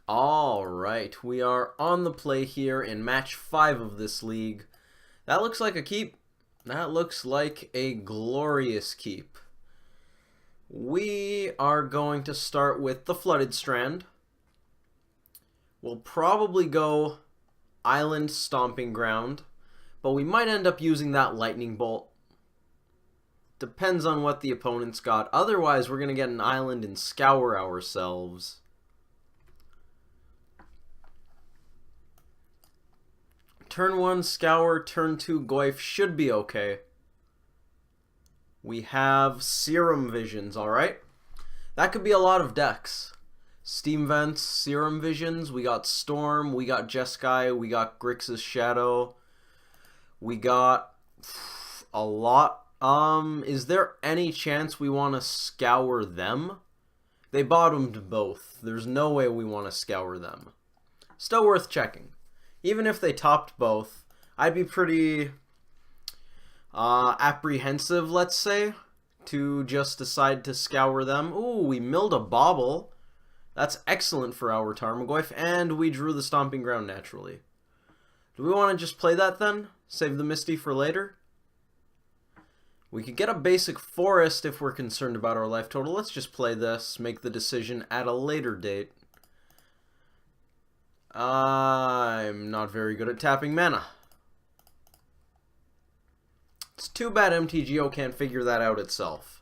Alright, we are on the play here in match 5 of this league. That looks like a keep. That looks like a glorious keep. We are going to start with the Flooded Strand. We'll probably go Island Stomping Ground, but we might end up using that Lightning Bolt. Depends on what the opponent's got. Otherwise, we're going to get an island and scour ourselves. Turn 1, Scour. Turn 2, Goyf should be okay. We have Serum Visions, alright? That could be a lot of decks. Steam Vents, Serum Visions, we got Storm, we got Jeskai, we got Grixis Shadow. We got a lot. Is there any chance we want to scour them? They bottomed both. There's no way we want to scour them. Still worth checking. Even if they topped both, I'd be pretty apprehensive, let's say, to just decide to scour them. Ooh, we milled a Bauble. That's excellent for our Tarmogoyf, and we drew the Stomping Ground naturally. Do we want to just play that then? Save the Misty for later? We could get a basic Forest if we're concerned about our life total. Let's just play this, make the decision at a later date. I'm not very good at tapping mana. It's too bad MTGO can't figure that out itself.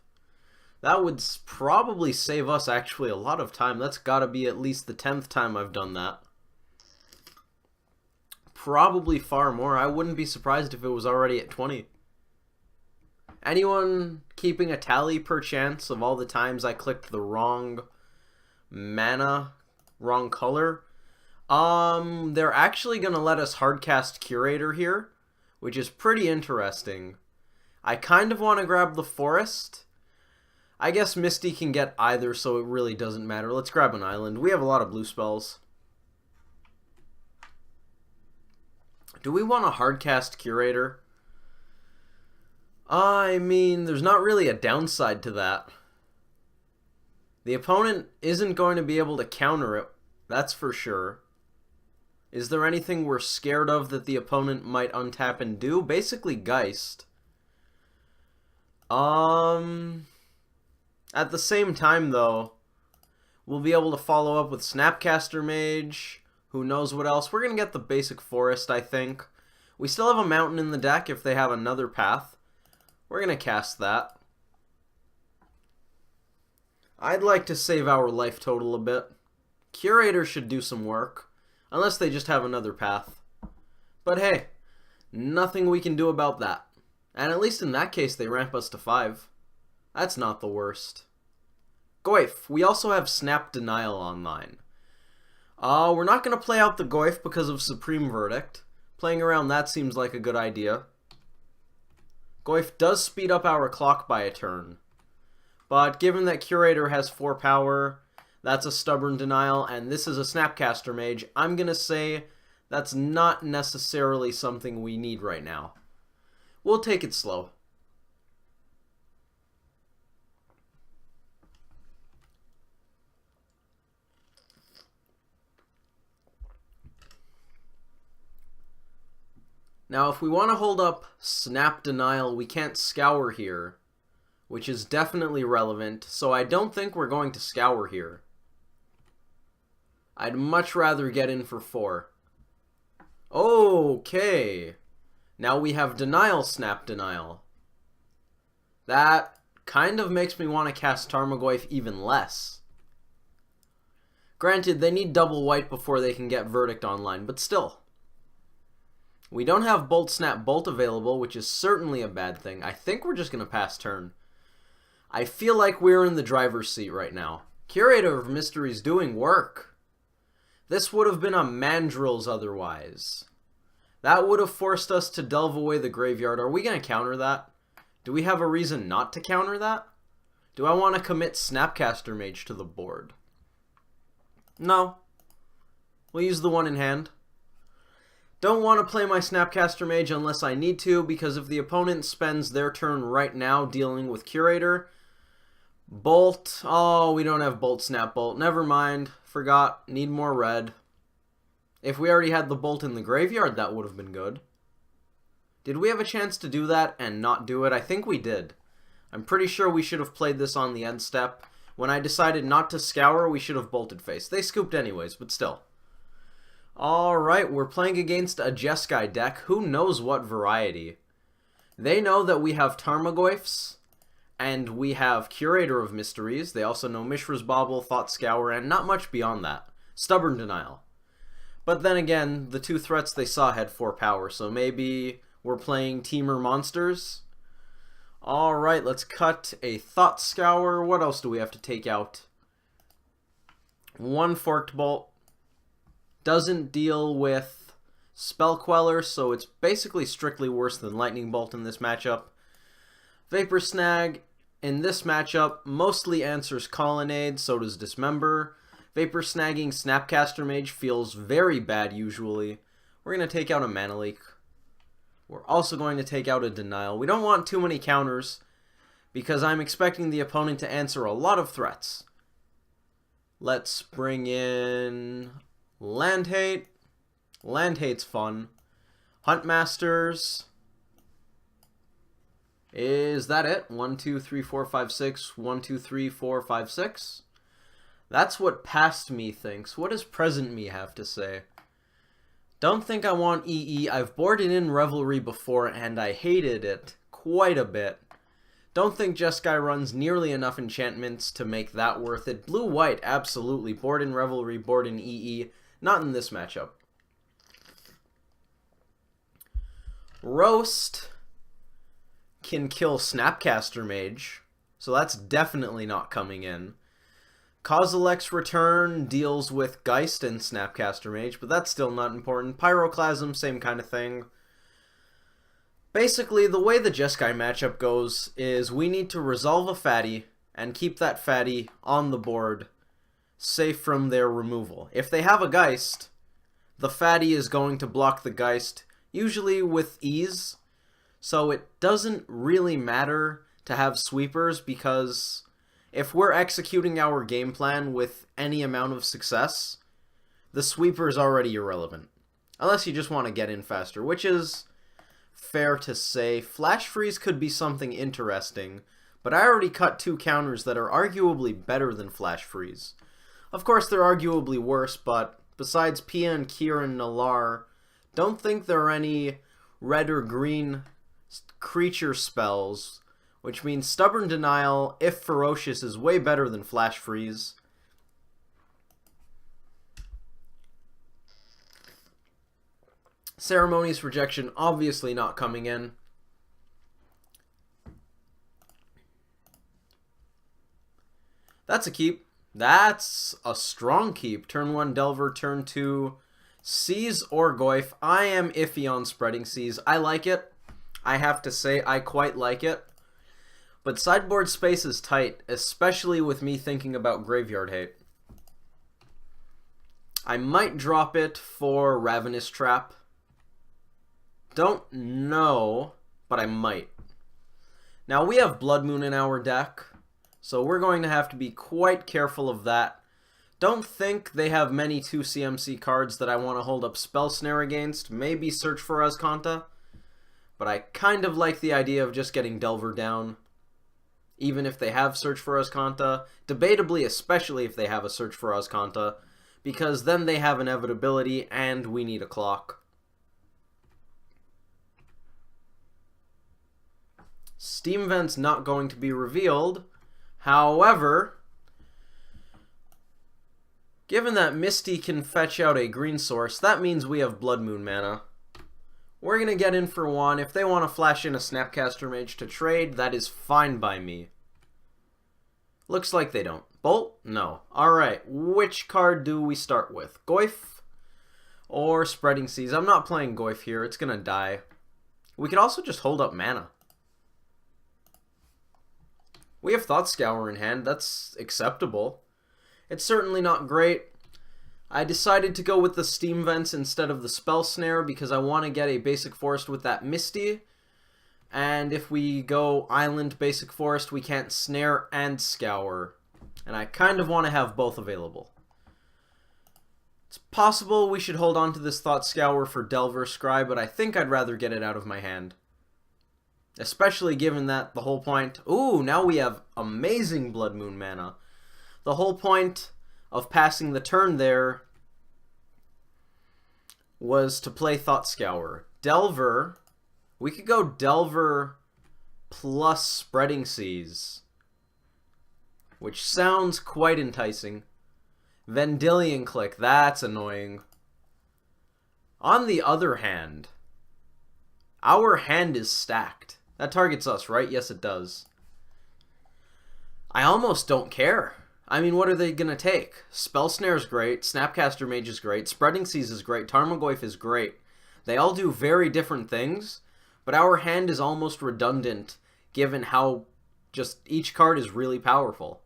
That would probably save us actually a lot of time. That's gotta be at least the 10th time I've done that. Probably far more. I wouldn't be surprised if it was already at 20. Anyone keeping a tally per chance of all the times I clicked the wrong mana, wrong color? They're actually gonna let us hardcast Curator here, which is pretty interesting. I kind of want to grab the Forest. I guess Misty can get either, so it really doesn't matter. Let's grab an island. We have a lot of blue spells. Do we want a hardcast Curator? I mean, there's not really a downside to that. The opponent isn't going to be able to counter it, that's for sure. Is there anything we're scared of that the opponent might untap and do? Basically Geist. At the same time, though, we'll be able to follow up with Snapcaster Mage. Who knows what else? We're going to get the basic Forest, I think. We still have a Mountain in the deck if they have another path. We're going to cast that. I'd like to save our life total a bit. Curator should do some work. Unless they just have another path. But hey, nothing we can do about that. And at least in that case, they ramp us to 5. That's not the worst. Goyf. We also have Snap Denial online. We're not going to play out the Goyf because of Supreme Verdict. Playing around that seems like a good idea. Goyf does speed up our clock by a turn. But given that Curator has 4 power, that's a Stubborn Denial, and this is a Snapcaster Mage, I'm going to say that's not necessarily something we need right now. We'll take it slow. Now, if we want to hold up Snap Denial, we can't Scour here, which is definitely relevant, so I don't think we're going to Scour here. I'd much rather get in for 4. Okay. Now we have Denial, Snap Denial. That kind of makes me want to cast Tarmogoyf even less. Granted, they need double white before they can get Verdict online, but still. We don't have Bolt Snap Bolt available, which is certainly a bad thing. I think we're just going to pass turn. I feel like we're in the driver's seat right now. Curator of Mysteries doing work. This would have been a Mandrills otherwise. That would have forced us to delve away the graveyard. Are we going to counter that? Do we have a reason not to counter that? Do I want to commit Snapcaster Mage to the board? No. We'll use the one in hand. Don't want to play my Snapcaster Mage unless I need to, because if the opponent spends their turn right now dealing with Curator, Bolt. Oh, we don't have Bolt, Snap Bolt. Never mind. Forgot. Need more red. If we already had the Bolt in the graveyard, that would have been good. Did we have a chance to do that and not do it? I think we did. I'm pretty sure we should have played this on the end step. When I decided not to scour, we should have bolted face. They scooped anyways, but still. Alright, we're playing against a Jeskai deck. Who knows what variety? They know that we have Tarmogoyfs, and we have Curator of Mysteries. They also know Mishra's Bauble, Thought Scour, and not much beyond that. Stubborn Denial. But then again, the two threats they saw had 4 power, so maybe we're playing Temur monsters? Alright, let's cut a Thought Scour. What else do we have to take out? 1 Forked Bolt. Doesn't deal with Spell Queller, so it's basically strictly worse than Lightning Bolt in this matchup. Vapor Snag in this matchup mostly answers Colonnade, so does Dismember. Vapor Snagging Snapcaster Mage feels very bad usually. We're going to take out a Mana Leak. We're also going to take out a Denial. We don't want too many counters because I'm expecting the opponent to answer a lot of threats. Let's bring in Land Hate. Land Hate's fun. Huntmasters. Is that it? 1, 2, 3, 4, 5, 6. 1, 2, 3, 4, 5, 6. That's what past me thinks. What does present me have to say? Don't think I want EE. I've boarded in Revelry before and I hated it quite a bit. Don't think Jeskai runs nearly enough enchantments to make that worth it. Blue-white, absolutely. Board in Revelry, board in EE. Not in this matchup. Roast can kill Snapcaster Mage, so that's definitely not coming in. Kozilek's Return deals with Geist and Snapcaster Mage, but that's still not important. Pyroclasm, same kind of thing. Basically, the way the Jeskai matchup goes is we need to resolve a fatty and keep that fatty on the board, safe from their removal. If they have a Geist, the fatty is going to block the Geist, usually with ease, so it doesn't really matter to have sweepers because if we're executing our game plan with any amount of success, the sweeper is already irrelevant. Unless you just want to get in faster, which is fair to say. Flash Freeze could be something interesting, but I already cut 2 counters that are arguably better than Flash Freeze. Of course, they're arguably worse, but besides Pia and Kieran Nalar, don't think there are any red or green creature spells, which means Stubborn Denial, if Ferocious, is way better than Flash Freeze. Ceremonious Rejection, obviously not coming in. That's a keep. That's a strong keep. Turn 1 Delver, turn 2 Seas or Goyf. I am iffy on Spreading Seas. I like it. I have to say, I quite like it. But sideboard space is tight, especially with me thinking about Graveyard Hate. I might drop it for Ravenous Trap. Don't know, but I might. Now, we have Blood Moon in our deck, so we're going to have to be quite careful of that. Don't think they have many 2 CMC cards that I want to hold up Spell Snare against. Maybe Search for Azcanta. But I kind of like the idea of just getting Delver down, even if they have Search for Azcanta. Debatably, especially if they have a Search for Azcanta, because then they have Inevitability, and we need a clock. Steam Vent's not going to be revealed. However, given that Misty can fetch out a green source, that means we have Blood Moon mana. We're going to get in for 1. If they want to flash in a Snapcaster Mage to trade, that is fine by me. Looks like they don't. Bolt? No. Alright, which card do we start with? Goyf or Spreading Seas? I'm not playing Goyf here. It's going to die. We could also just hold up mana. We have Thought Scour in hand. That's acceptable. It's certainly not great. I decided to go with the Steam Vents instead of the Spell Snare because I want to get a basic forest with that Misty. And if we go Island, Basic Forest, we can't Snare and Scour. And I kind of want to have both available. It's possible we should hold on to this Thought Scour for Delver Scry, but I think I'd rather get it out of my hand. Especially given that the whole point... Ooh, now we have amazing Blood Moon mana. The whole point of passing the turn there was to play Thought Scour. Delver... We could go Delver plus Spreading Seas, which sounds quite enticing. Vendilion Click, that's annoying. On the other hand, our hand is stacked. That targets us, right? Yes, it does. I almost don't care. I mean, what are they going to take? Spell Snare is great, Snapcaster Mage is great, Spreading Seas is great, Tarmogoyf is great. They all do very different things, but our hand is almost redundant given how just each card is really powerful.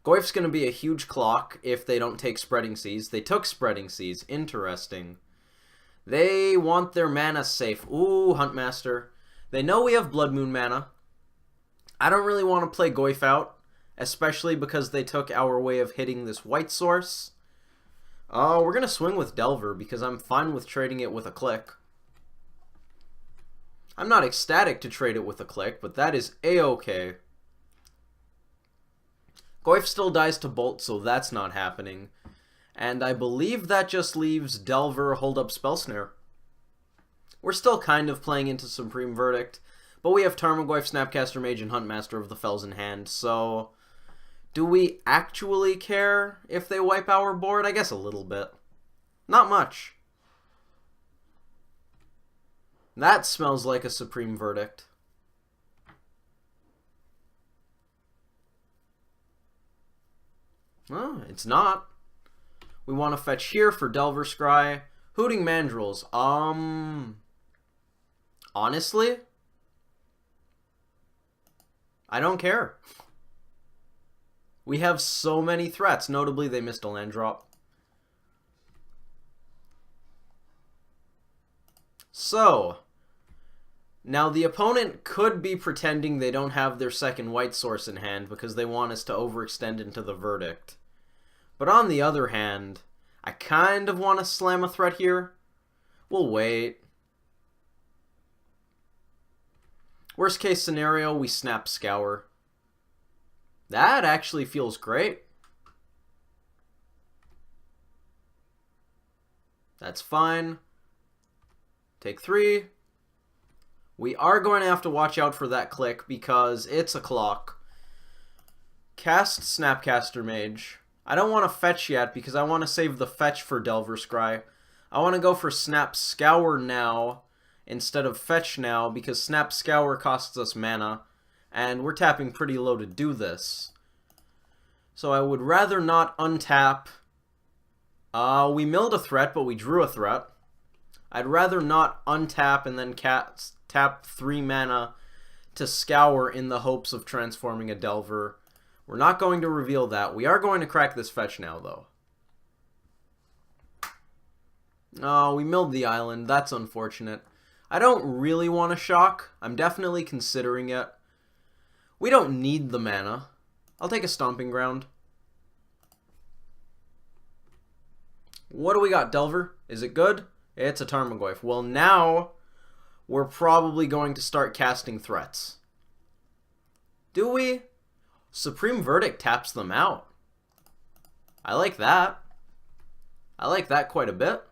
Goyf's going to be a huge clock if they don't take Spreading Seas. They took Spreading Seas. Interesting. They want their mana safe. Ooh, Huntmaster. They know we have Blood Moon mana. I don't really want to play Goyf out, especially because they took our way of hitting this white source. We're going to swing with Delver because I'm fine with trading it with a click. I'm not ecstatic to trade it with a click, but that is a-okay. Goyf still dies to Bolt, so that's not happening. And I believe that just leaves Delver hold up Spell Snare. We're still kind of playing into Supreme Verdict, but we have Tarmogoyf, Snapcaster Mage, and Huntmaster of the Fells in hand, so... Do we actually care if they wipe our board? I guess a little bit. Not much. That smells like a Supreme Verdict. Oh, it's not. We want to fetch here for Delver Scry. Hooting Mandrills. Honestly, I don't care. We have so many threats. Notably, they missed a land drop. So, now the opponent could be pretending they don't have their second white source in hand because they want us to overextend into the Verdict. But on the other hand, I kind of want to slam a threat here. We'll wait. Worst case scenario, we snap Scour. That actually feels great. That's fine. Take 3. We are going to have to watch out for that click because it's a clock. Cast Snapcaster Mage. I don't want to fetch yet because I want to save the fetch for Delver Scry. I want to go for Snap Scour now instead of fetch now because Snap Scour costs us mana and we're tapping pretty low to do this. So I would rather not untap. We milled a threat, but we drew a threat. I'd rather not untap and then tap 3 mana to Scour in the hopes of transforming a Delver. We're not going to reveal that. We are going to crack this fetch now, though. Oh, we milled the island. That's unfortunate. I don't really want to shock. I'm definitely considering it. We don't need the mana. I'll take a Stomping Ground. What do we got, Delver? Is it good? It's a Tarmogoyf. Well, now we're probably going to start casting threats. Do we? Supreme Verdict taps them out. I like that. I like that quite a bit.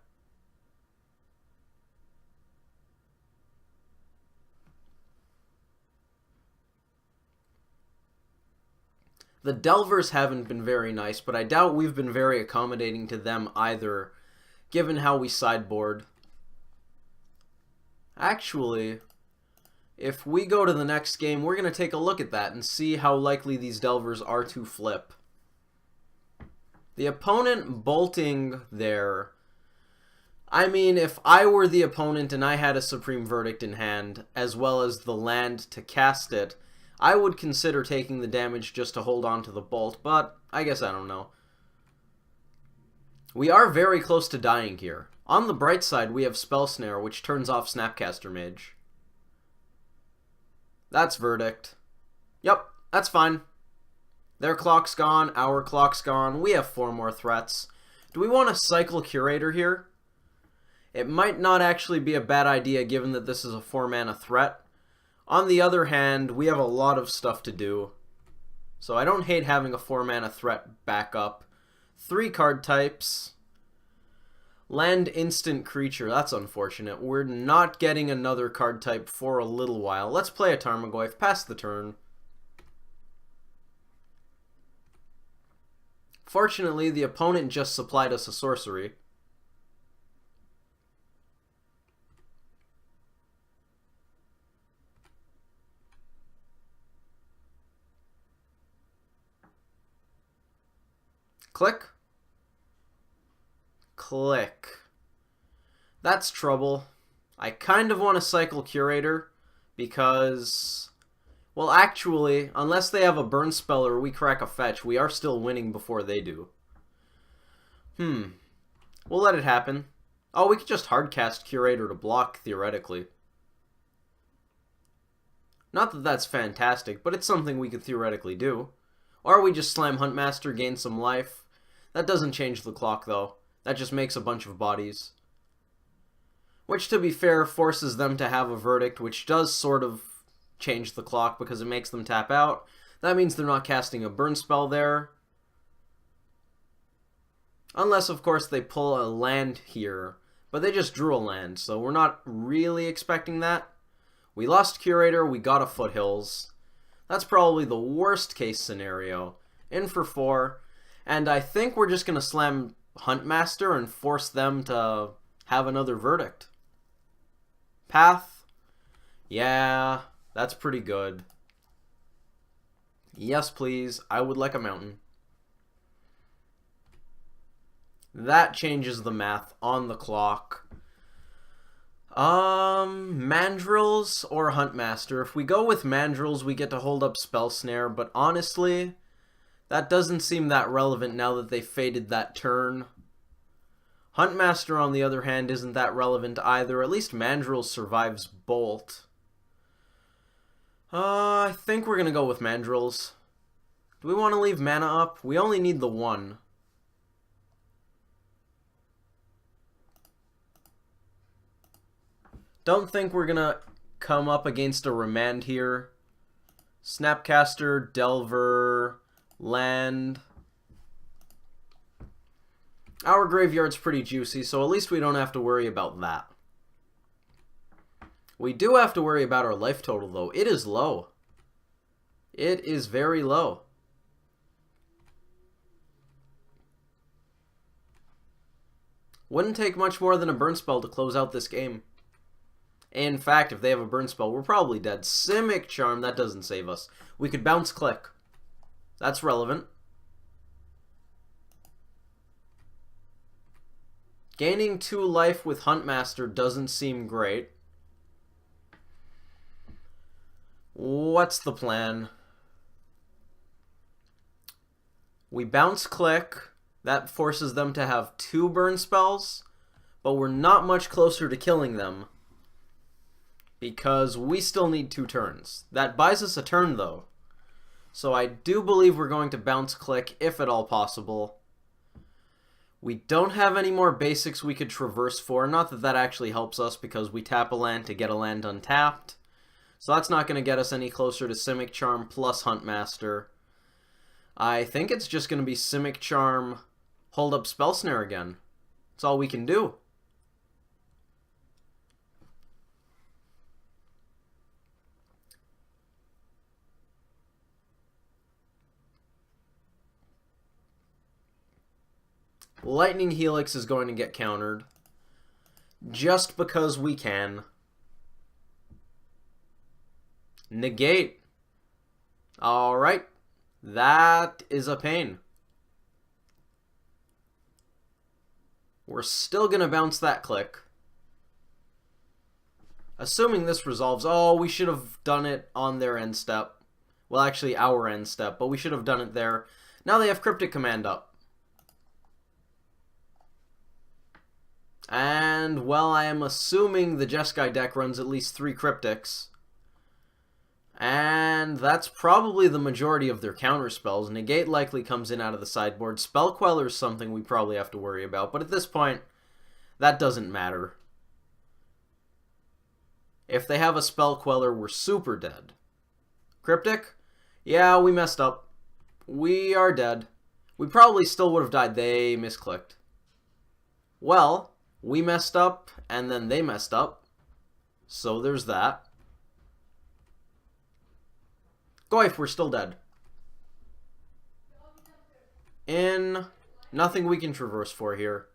The Delvers haven't been very nice, but I doubt we've been very accommodating to them either, given how we sideboard. Actually, if we go to the next game, we're going to take a look at that and see how likely these Delvers are to flip. The opponent bolting there... I mean, if I were the opponent and I had a Supreme Verdict in hand, as well as the land to cast it, I would consider taking the damage just to hold on to the bolt, but I guess I don't know. We are very close to dying here. On the bright side, we have Spell Snare, which turns off Snapcaster Mage. That's verdict. Yep, that's fine. Their clock's gone, our clock's gone. We have 4 more threats. Do we want to cycle Curator here? It might not actually be a bad idea given that this is a 4-mana threat. On the other hand, we have a lot of stuff to do. So I don't hate having a 4-mana threat back up. 3 card types. Land instant creature. That's unfortunate. We're not getting another card type for a little while. Let's play a Tarmogoyf. Pass the turn. Fortunately, the opponent just supplied us a sorcery. Click. Click. That's trouble. I kind of want to cycle Curator because, well, actually, unless they have a burn spell or we crack a fetch, we are still winning before they do. We'll let it happen. Oh, we could just hardcast Curator to block, theoretically. Not that that's fantastic, but it's something we could theoretically do. Or we just slam Huntmaster, gain some life. That doesn't change the clock, though. That just makes a bunch of bodies. Which, to be fair, forces them to have a verdict, which does sort of change the clock because it makes them tap out. That means they're not casting a burn spell there. Unless, of course, they pull a land here. But they just drew a land, so we're not really expecting that. We lost Curator, we got a Foothills. That's probably the worst case scenario. In for 4. And I think we're just going to slam Huntmaster and force them to have another verdict. Path. Yeah, that's pretty good. Yes, please. I would like a mountain. That changes the math on the clock. Mandrills or Huntmaster. If we go with Mandrills, we get to hold up Spell Snare, but honestly, that doesn't seem that relevant now that they faded that turn. Huntmaster, on the other hand, isn't that relevant either. At least Mandrills survives Bolt. I think we're going to go with Mandrills. Do we want to leave mana up? We only need the 1. Don't think we're going to come up against a Remand here. Snapcaster, Delver, land. Our graveyard's pretty juicy, so at least we don't have to worry about that. We do have to worry about our life total, though. It is low. It is very low. Wouldn't take much more than a burn spell to close out this game. In fact, if they have a burn spell, we're probably dead. Simic Charm, that doesn't save us. We could bounce Click. That's relevant. Gaining 2 life with Huntmaster doesn't seem great. What's the plan? We bounce Click. That forces them to have 2 burn spells, but we're not much closer to killing them because we still need 2 turns. That buys us a turn, though. So I do believe we're going to bounce Click, if at all possible. We don't have any more basics we could traverse for. Not that that actually helps us because we tap a land to get a land untapped. So that's not going to get us any closer to Simic Charm plus Huntmaster. I think it's just going to be Simic Charm, hold up Spell Snare again. That's all we can do. Lightning Helix is going to get countered. Just because we can. Negate. Alright. That is a pain. We're still going to bounce that Click. Assuming this resolves. Oh, we should have done it on their end step. Well, actually, our end step, but we should have done it there. Now they have Cryptic Command up. And, well, I am assuming the Jeskai deck runs at least 3 Cryptics. And that's probably the majority of their counter spells. Negate likely comes in out of the sideboard. Spell Queller is something we probably have to worry about. But at this point, that doesn't matter. If they have a Spell Queller, we're super dead. Cryptic? Yeah, we messed up. We are dead. We probably still would have died. They misclicked. Well, we messed up, and then they messed up. So there's that. Goif, we're still dead. In. Nothing we can traverse for here.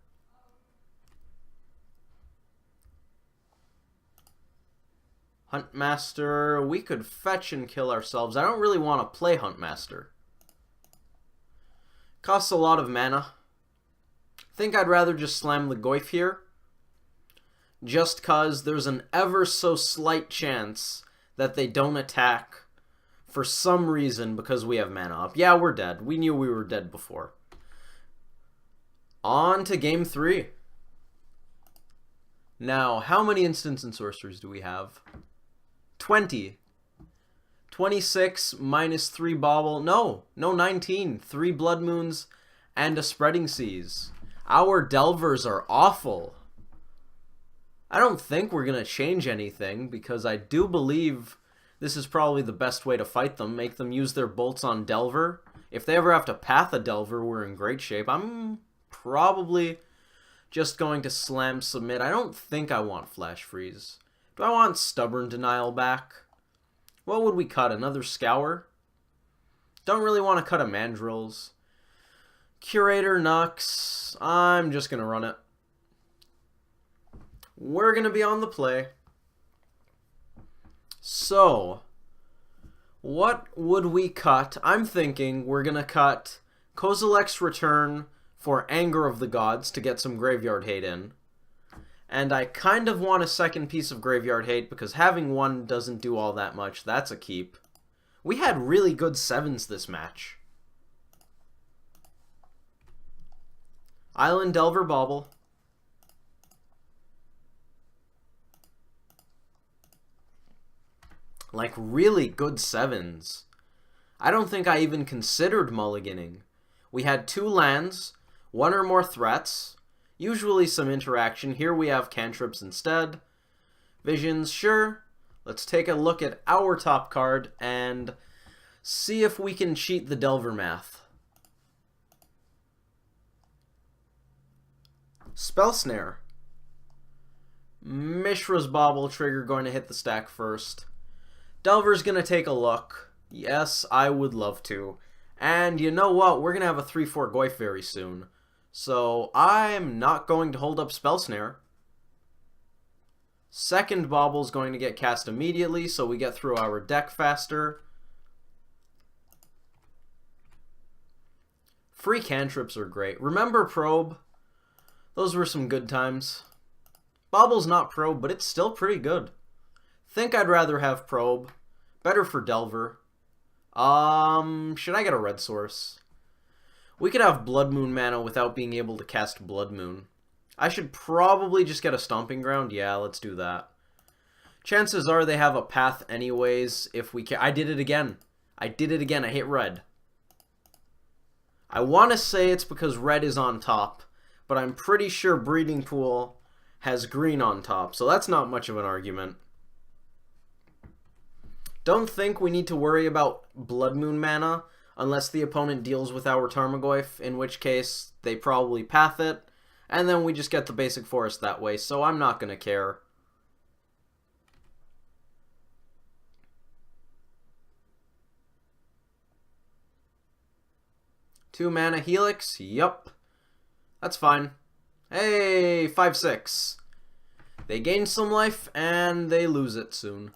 Huntmaster. We could fetch and kill ourselves. I don't really want to play Huntmaster. Costs a lot of mana. Think I'd rather just slam the Goif here. Just cause there's an ever so slight chance that they don't attack for some reason because we have mana up. Yeah, we're dead. We knew we were dead before. On to game 3. Now, how many instants and sorceries do we have? 20. 26 minus 3 bauble. No, 19. 3 blood moons and a spreading seas. Our delvers are awful. I don't think we're going to change anything because I do believe this is probably the best way to fight them. Make them use their bolts on Delver. If they ever have to path a Delver, we're in great shape. I'm probably just going to slam submit. I don't think I want Flash Freeze. Do I want Stubborn Denial back? What would we cut? Another Scour? Don't really want to cut a Mandrills. Curator Nux. I'm just going to run it. We're going to be on the play. So, what would we cut? I'm thinking we're going to cut Kozilek's Return for Anger of the Gods to get some Graveyard Hate in. And I kind of want a second piece of Graveyard Hate because having one doesn't do all that much. That's a keep. We had really good 7s this match. Island Delver Bauble. Like, really good 7s. I don't think I even considered mulliganing. We had 2 lands, 1 or more threats, usually some interaction. Here we have cantrips instead. Visions, sure. Let's take a look at our top card and see if we can cheat the Delver math. Spell Snare. Mishra's Bauble trigger going to hit the stack first. Delver's going to take a look. Yes, I would love to. And you know what? We're going to have a 3-4 Goif very soon. So I'm not going to hold up Spell Snare. Second Bauble's going to get cast immediately, so we get through our deck faster. Free cantrips are great. Remember Probe? Those were some good times. Bauble's not Probe, but it's still pretty good. Think I'd rather have Probe. Better for Delver. Should I get a red source? We could have Blood Moon mana without being able to cast Blood Moon. I should probably just get a Stomping Ground. Yeah, let's do that. Chances are they have a path anyways if we can. I did it again. I did it again. I hit red. I want to say it's because red is on top, but I'm pretty sure Breeding Pool has green on top, so that's not much of an argument. Don't think we need to worry about Blood Moon mana unless the opponent deals with our Tarmogoyf, in which case they probably path it, and then we just get the basic forest that way, so I'm not going to care. Two mana Helix? Yup. That's fine. Hey, 5-6. They gain some life, and they lose it soon.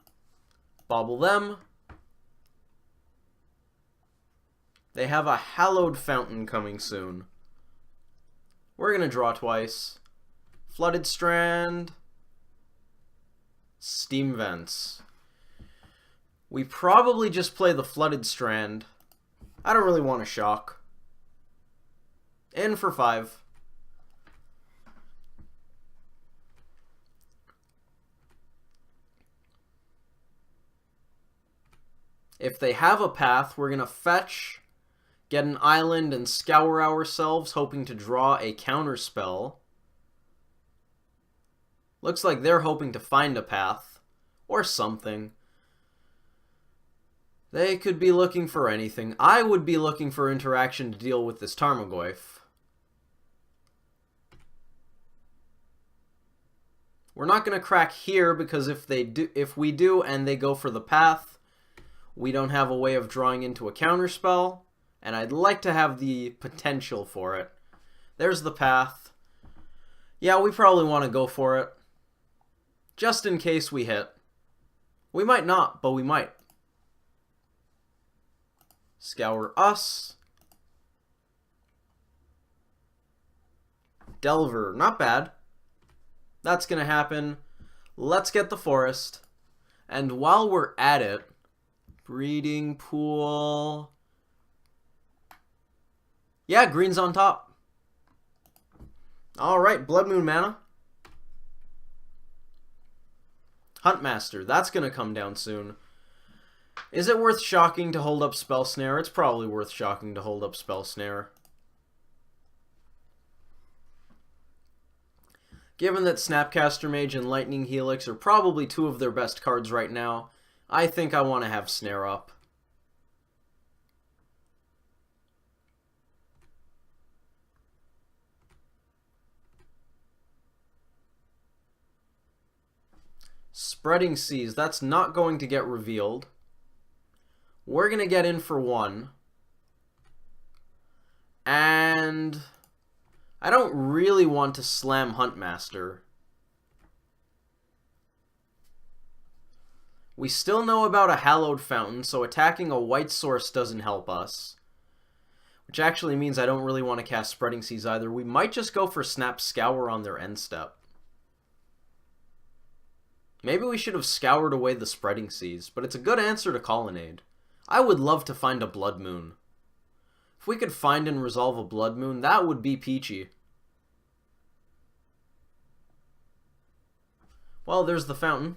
Bauble them. They have a Hallowed Fountain coming soon. We're going to draw twice. Flooded Strand. Steam Vents. We probably just play the Flooded Strand. I don't really want to shock. In for 5. If they have a path, we're going to fetch, get an island, and scour ourselves, hoping to draw a counterspell. Looks like they're hoping to find a path, or something. They could be looking for anything. I would be looking for interaction to deal with this Tarmogoyf. We're not going to crack here because if we do and they go for the path, we don't have a way of drawing into a counterspell, and I'd like to have the potential for it. There's the path. Yeah, we probably want to go for it. Just in case we hit. We might not, but we might. Scour us. Delver, not bad. That's going to happen. Let's get the forest. And while we're at it, breeding pool. Yeah, green's on top. Alright, Blood Moon mana. Huntmaster, that's going to come down soon. Is it worth shocking to hold up Spell Snare? It's probably worth shocking to hold up Spell Snare. Given that Snapcaster Mage and Lightning Helix are probably two of their best cards right now, I think I want to have Snare up. Spreading Seas, that's not going to get revealed. We're going to get in for one. And I don't really want to slam Huntmaster. We still know about a Hallowed Fountain, so attacking a white source doesn't help us. Which actually means I don't really want to cast Spreading Seas either. We might just go for Snap Scour on their end step. Maybe we should have scoured away the Spreading Seas, but it's a good answer to Colonnade. I would love to find a Blood Moon. If we could find and resolve a Blood Moon, that would be peachy. Well, there's the fountain.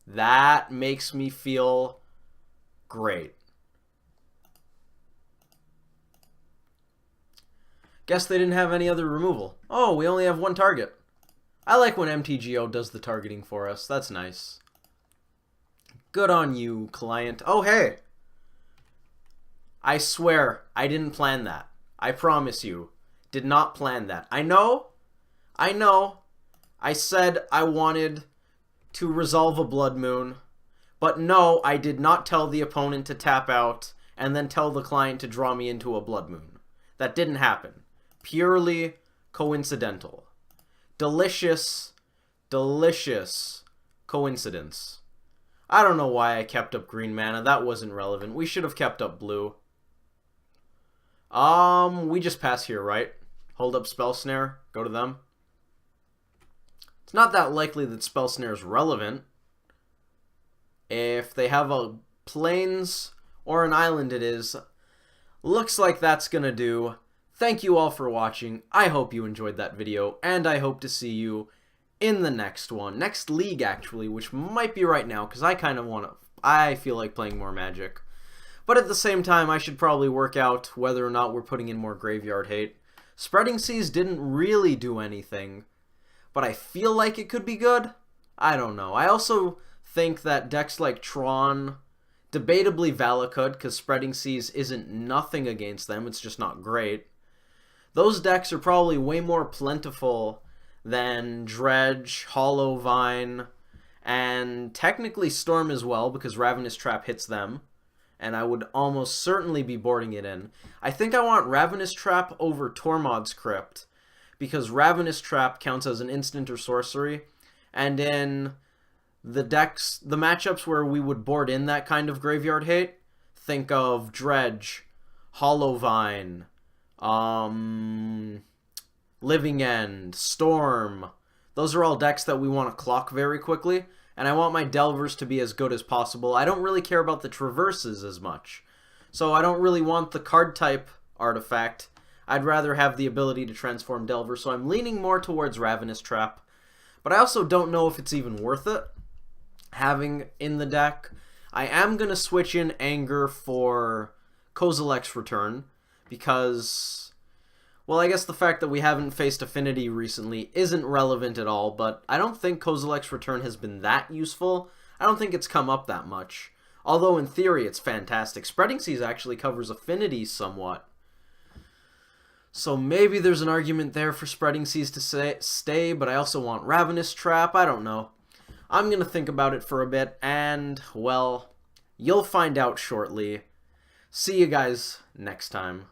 That makes me feel great. Guess they didn't have any other removal. Oh, we only have one target. I like when MTGO does the targeting for us. That's nice. Good on you, client. Oh, hey. I swear, I didn't plan that. I promise you. Did not plan that. I know. I said I wanted to resolve a Blood Moon. But no, I did not tell the opponent to tap out and then tell the client to draw me into a Blood Moon. That didn't happen. Purely coincidental. Delicious, delicious coincidence. I don't know why I kept up green mana. That wasn't relevant. We should have kept up blue. We just pass here, right? Hold up Spell Snare. Go to them. It's not that likely that Spell Snare is relevant. If they have a plains or an island, it is. Looks like that's gonna do. Thank you all for watching. I hope you enjoyed that video, and I hope to see you in the next one. Next league, actually, which might be right now, because I feel like playing more Magic. But at the same time, I should probably work out whether or not we're putting in more Graveyard Hate. Spreading Seas didn't really do anything, but I feel like it could be good. I don't know. I also think that decks like Tron, debatably Valakut, because Spreading Seas isn't nothing against them, it's just not great. Those decks are probably way more plentiful than Dredge, Hollow Vine, and technically Storm as well, because Ravenous Trap hits them, and I would almost certainly be boarding it in. I think I want Ravenous Trap over Tormod's Crypt, because Ravenous Trap counts as an instant or sorcery, and in the matchups where we would board in that kind of Graveyard Hate, think of Dredge, Hollow Vine, Living End, Storm. Those are all decks that we want to clock very quickly, and I want my Delvers to be as good as possible. I don't really care about the Traverses as much, so I don't really want the card type artifact. I'd rather have the ability to transform Delver, so I'm leaning more towards Ravenous Trap. But I also don't know if it's even worth it having in the deck. I am going to switch in Anger for Kozilek's Return because, well, I guess the fact that we haven't faced Affinity recently isn't relevant at all, but I don't think Kozilek's Return has been that useful. I don't think it's come up that much. Although, in theory, it's fantastic. Spreading Seas actually covers Affinity somewhat. So maybe there's an argument there for Spreading Seas to stay, but I also want Ravenous Trap. I don't know. I'm going to think about it for a bit, and, well, you'll find out shortly. See you guys next time.